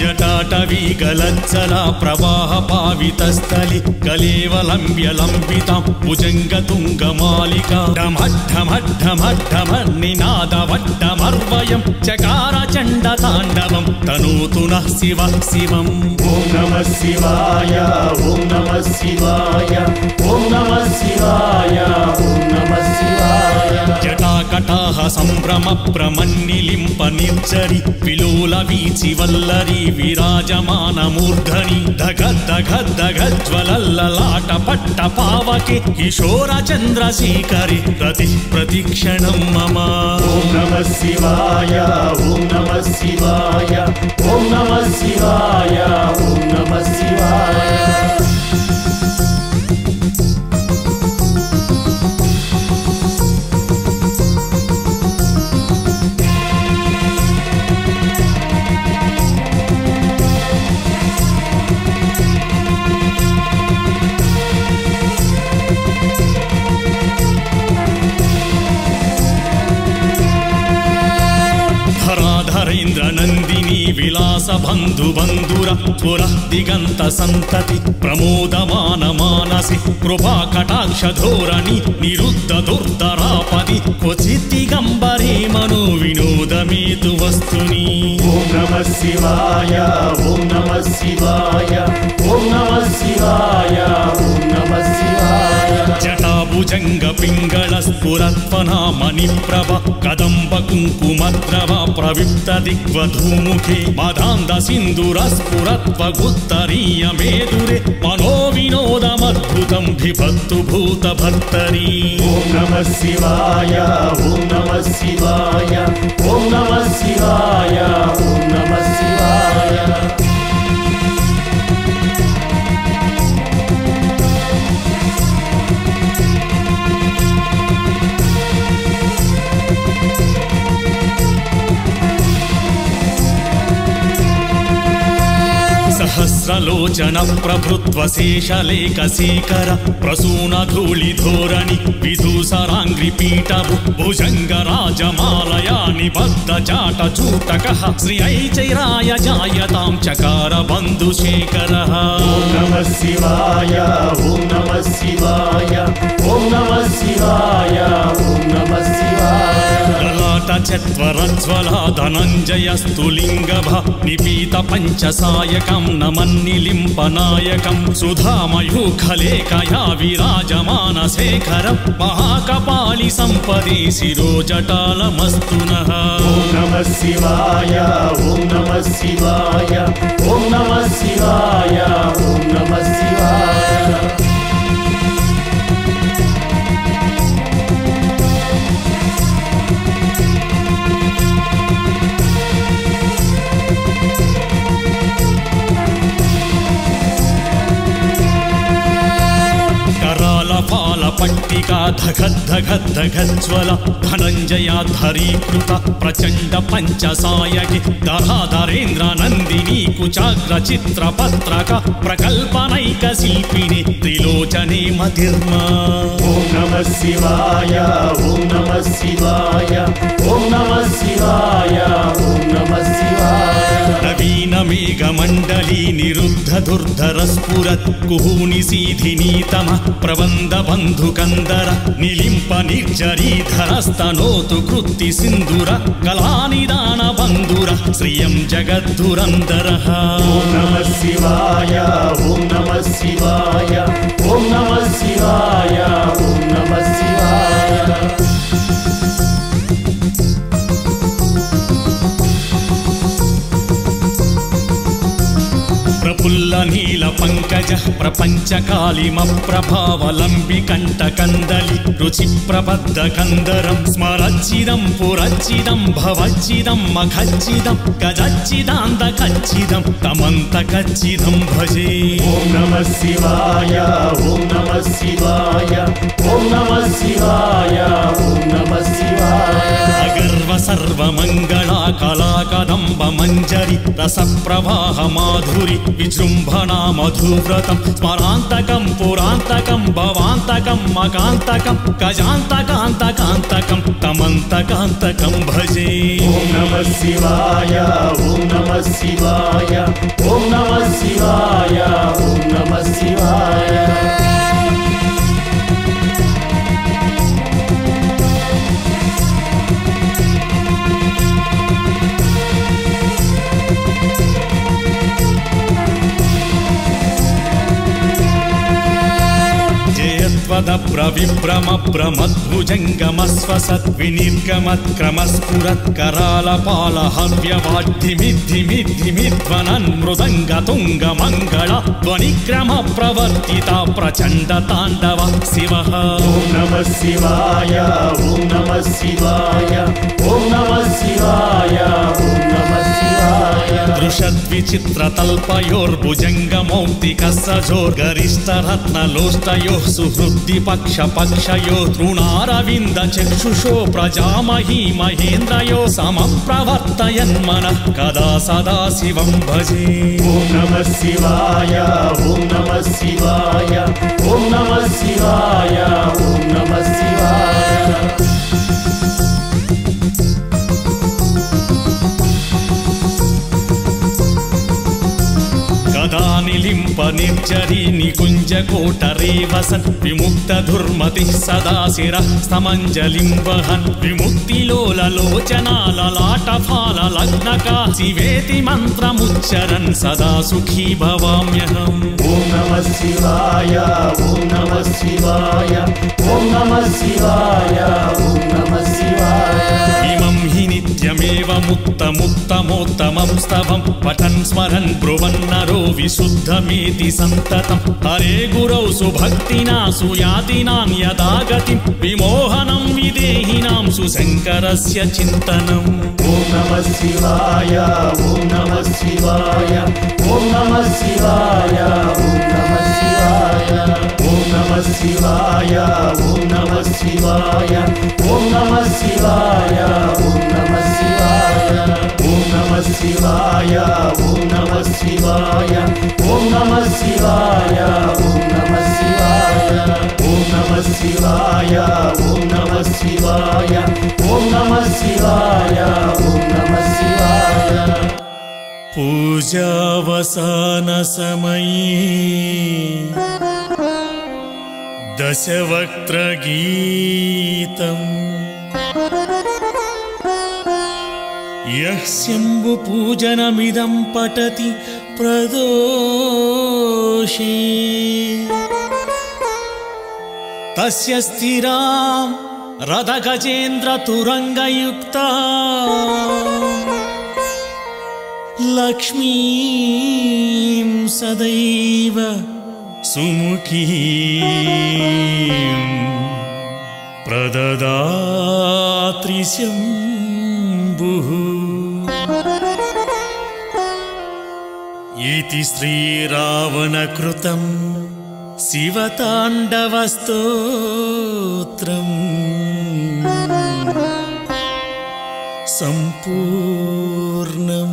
जटाटवी गलज्जला प्रवाह पावितस्थलि कलेवलम्ब्यलम्बितां भुजङ्गतुङ्गमालिका ढमढमढमढमनिनादवड्डमर्वयं चकार चण्डताण्डवं तनोतु नः शिवः शिवम् ॐ नमः शिवाय ॐ नमः शिवाय ॐ नमः शिवाय ॐ नमः शिवाय जटाकटाः सम्भ्रम प्रमन्निलिम्प निर्जरि विलोल वीचि वल्लरी विराजमानमूर्धनि धगद्धगद्धगज्ज्वलल्ललाट पट्ट पावके किशोर चन्द्रशेखरे रतिः प्रतिक्षणं मम ॐ नमः शिवाय ॐ नमः शिवाय ॐ नमः शिवाय ॐ नमः शिवाय धराधरेन्द्र नंदिनी विलास बंधु बंधुर पुरः दिगंत संतति प्रमोदमान मानसि कृपा कटाक्ष धोरणि निरुद्ध दुर्धरापदि क्वचित् दिगंबरे मनो विनोदमेतु वस्तुनि ॐ नमः शिवाय ॐ नमः शिवाय ॐ नमः शिवाय ॐ नमः शिवाय जटाभुजंग पिंगल स्फुरत्वनामनिप्रभ कदंब कुंकुमद्रव प्रविप्त दिग्वधूमुखे मदान्ध सिंधुर स्फुरत्वगुत्तरीय मेदुरे मनो विनोदमद्भुतं बिभत्तु भूतभर्तरी ॐ नमः शिवाय ॐ नमः शिवाय ॐ नमः शिवाय ॐ नमः शिवाय सहस्रलोचन प्रभृत्व शेषलेखशेखर प्रसून धूलिधोरणि विधूसराङ्घ्रिपीठभु भुजङ्गराजमालया निबद्ध चाटचूटकः श्रियैचैराय जायतां चकार बन्धुशेखरः ॐ नमः शिवाय ॐ नमः शिवाय ॐ नमः शिवाय ॐ नमः शिवाय ललाटचत्वरज्ज्वला धनञ्जयस्तुलिङ्गभ निपीत पञ्चसायकं नमन्निलिम्पनायकं सुधामयूखलेखया विराजमानशेखरं महाकपालि सम्पदि शिरोजटालमस्तु नः ॐ नमः शिवाय ॐ नमः शिवाय ॐ नमः शिवाय ॐ नमः शिवाय पट्टिका धगद्धगद्धगज्ज्वल धनञ्जयाधरीकृत प्रचण्ड पञ्चसायकि धराधरेन्द्र नन्दिनी कुचाग्र चित्रपत्रक प्रकल्पनैकशिल्पिनि त्रिलोचने मतिर्मा ॐ नमः शिवाय ॐ नमः शिवाय ॐ नमः शिवाय ॐ नमः शिवाय नवीन मेघमण्डली निरुद्ध दुर्धर स्फुरत् कुहूनि सीधिनीतम प्रबन्ध बन्धुकन्दर निलिम्प निर्जरीधरस्तनोतु कृत्ति सिन्दूर कलानिदान बन्धुर श्रियं जगद्धुरन्दरः ॐ नमः शिवाय ॐ नमः शिवाय ॐ नमः शिवाय ॐ नमः शिवाय प्रफुल्ल नील पंकज प्रपंच कालिम प्रभावलंबि कंटकंदलि रुचि प्रबद्ध कंदरं स्मरच्चिदं पुरच्चिदं भवच्चिदं मखच्चिदं गजच्चिदान्त कच्चिदं तमन्त कच्चिदं भजे ॐ नमः शिवाय ॐ नमः शिवाय ॐ नमः शिवाय ॐ नमः शिवाय अगर्व सर्वमंगला कला कदंब मंजरी रस प्रवाह माधुरी विजृंभणा मधुव्रतं स्मरान्तकं पुरान्तकं भवान्तकं मकान्तकं गजान्तकान्तकान्तकं तमन्तकान्तकं भजे ॐ नमः शिवाय ॐ नमः शिवाय ॐ విశద ప్రవిభ్రమ ప్రమద్భుజంగమస్వసత్ వినిర్గమత్క్రమస్ఫురత్ కరాలపాల హవ్యవాద్ధిమిద్ధిమిద్ధిమిధ్వనన్ మృదంగ తుంగ మంగళ ధ్వనిక్రమ ప్రవర్తిత ప్రచండ తాండవ శివ. ఓం నమః శివాయ ఓం నమః శివాయ ఓం నమః శివాయ ఓం నమః శివాయ. దృషద్విచిత్రతల్పయోర్భుజంగమౌక్తికస్సజోర్గరిష్టరత్నలోష్టయోః సుహృద్దిపక్షపక్షయో తృణారవింద చక్షుషో ప్రజామహీ మహేంద్రయో సమప్రవర్తయన్మనః కదా సదా శివం భజే. ఓం నమః శివాయ ఓం నమః శివాయ ఓం నమః శివాయ ఓం నమః శివాయ. కదా నిలింప నిర్జరీ నికుంజకోటరే వసన్ విముక్తధుర్మతిః సదా శిరః సమంజలిం వహన్ విముక్తిలోలలోచనాలలాటఫాల లగ్నకా శివేతి మంత్రముచ్చరన్ సదా సుఖీ భవామ్యహం. ఓం నమః శివాయ ఓం నమః శివాయ ఓం నమః శివాయ ఓం నమః శివాయ. ఇమం హి నిత్యమేవ ముక్తముత్తమోత్తమం స్తవం పఠన్ స్మరన్ బ్రువన్నరో విశుద్ధమేతి సంతతం హరే గురౌ సుభక్తినా సుయాతినాం యదాగతిం విమోహనం విదేహినాం సుశంకరస్య చింతనం. ఓం నమః శివాయ ఓం నమః శివాయ ఓం నమః శివాయ ఓం నమః శివాయ. ఓం నమః శివాయ ఓం నమః శివాయ ఓం నమః శివాయ ఓం నమః శివాయ. ఓం నమః శివాయ ఓం నమః శివాయ ఓం నమః శివాయ ఓం నమః శివాయ. ఓం నమః శివాయ ఓం నమః శివాయ ఓం నమః శివాయ ఓం నమః శివాయ. పూజావసాన సమయే దశవక్త్ర గీతం యః శంభు పూజనమిదం పఠతి ప్రదోషే తస్య స్థిరాం రథగజేంద్ర తురంగయుక్తా లక్ష్మీం సదైవ సుముఖీం ప్రదదాత్రి శంభుః. ఇతి శ్రీరావణకృతం శివతాండవస్తోత్రం సంపూర్ణం.